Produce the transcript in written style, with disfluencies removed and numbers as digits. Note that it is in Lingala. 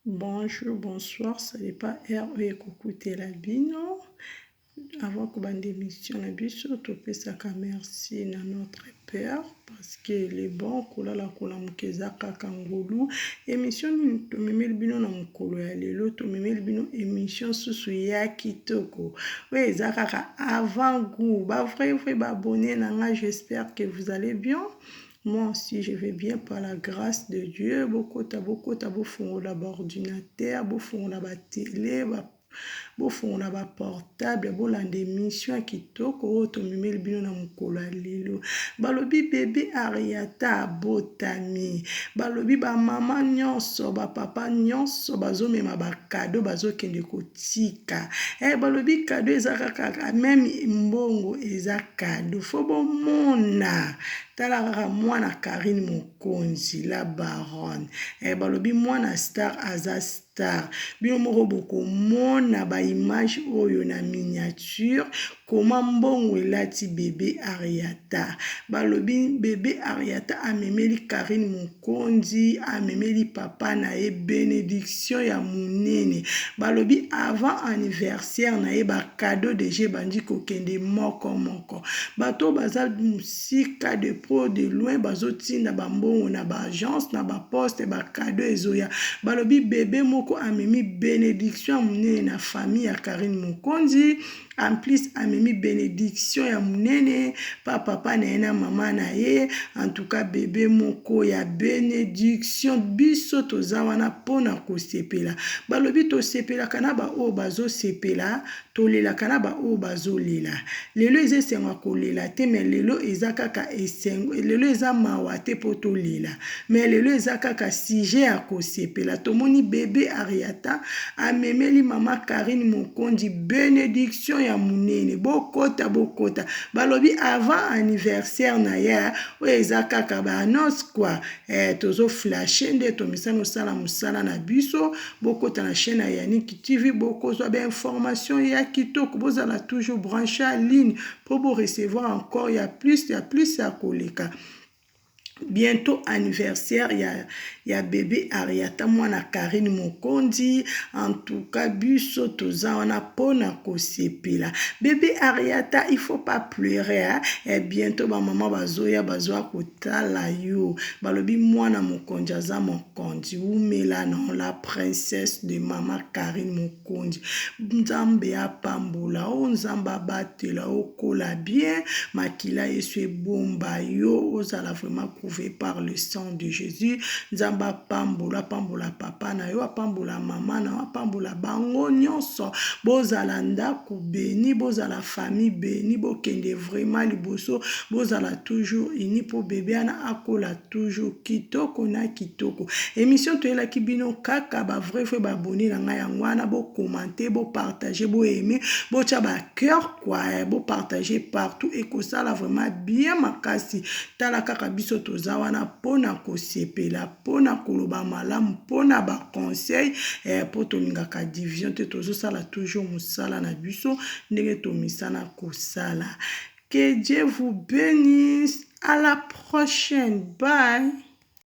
Bonjour, bonsoir, ça n'est pas RE écouter la bino. Avant que bande émission la biso, topesaka merci na notre Père parce qu'il est bon kolala kola mukeza kaka ngolu. Émission ni tomemeli bino na mukolo ya lelo, tomemeli bino émission susu ya kitoko. Oui, ezakaka avant goût, ba vrai ba abonné nanga, j'espère que vous allez bien. Moi aussi, je vais bien par la grâce de Dieu. Beaucoup de font l'ordinateur, beaucoup font la télé, beaucoup na ba portable, bolanda émission kitoko to mimeli bino na mukolo ya lelo. Balobi bébé Ariata botami. Balobi ba mama nyonso, ba papa nyonso bazomema ba cadeau bazokende kotika. Balobi cadeau ezakaka même mbongo eza cadeau. Fo bomona tala kaka mwana Karine Mokonzi la baronne. Balobi mwana star aza star. Bino moko bokomona ba image oyo na miniature koma mbongo elati bébé Ariata. Balobi bébé Ariata amemeli Karine Mokonzi, amemeli papa na ye bénédiction ya munene. Balobi avant anniversaire na ye ba cadeau déjà bandi kokende moko. Bato baza musika de pro de loin bazotinda bambongo na ba agence na ba poste ba cadeau ezoya. Balobi bébé moko amemi bénédiction munene na famille ya Karine Mokonzi. En plus amemi bénédiction ya munene pa papa na ye na mama na ye. En tout cas bébé moko ya bénédiction biso toza wana pona kosepela. Balobi tosepela kana ba o bazo sepela, tolela kana ba o bazo lela. Lelo eza esengo kolela te, mais lelo eza kaka esengo, lelo eza mawa te po tolela, mais lelo eza kaka sujet ya kosepela. Tomoni bébé Ariata amemeli mama Karine Mokonzi bénédiction ya munene. Bokota. Balobi avant anniversaire na ya, oyo eza kaka ba annonce quoi. Tozo flasher nde tomisano sala musala na biso. Bokota na chaîne ya Yannick TV, bokozwa ba information ya kitoko. Bozala toujours branché en ligne pour recevoir encore ya plus ya koleka. Bientôt anniversaire ya bébé Ariata mwana Karine Mokonzi. En tout cas biso toza wana pona kosepela. Bébé Ariata, il faut pas pleurer hein? Et bientôt ba maman bazoya kotala yo. Balobi mwana mokonzi aza mokonzi umela non la princesse de maman Karine Mokonzi. Nzambe apambola o, nzambe abatela okola bien, makila yesu bomba yo, ozala vraiment prouvé par le sang de Jésus. Nzamba pambola papa na yo, pambola mama na yo, pambola bango nyonso. Bozala ndako béni, bozala famille béni, bokende vraiment liboso, bozala toujours uni po bébé ana akola toujours kitoko na kitoko. Émission toyela kibino kaka ba vrai ba abonné na nga yango wana, bo commenter, bo partager, bo aimer, bo tia ba cœur quoi, bo partager partout et que ça là vraiment bien makasi. Tala kaka biso toza wana pona kosepela, pona koloba malamu, pona ba conseil po tolingaka division te tozo sala toujours musala na biso ndenge tomisana kosala. Que Dieu vous bénisse. À la prochaine. Bye.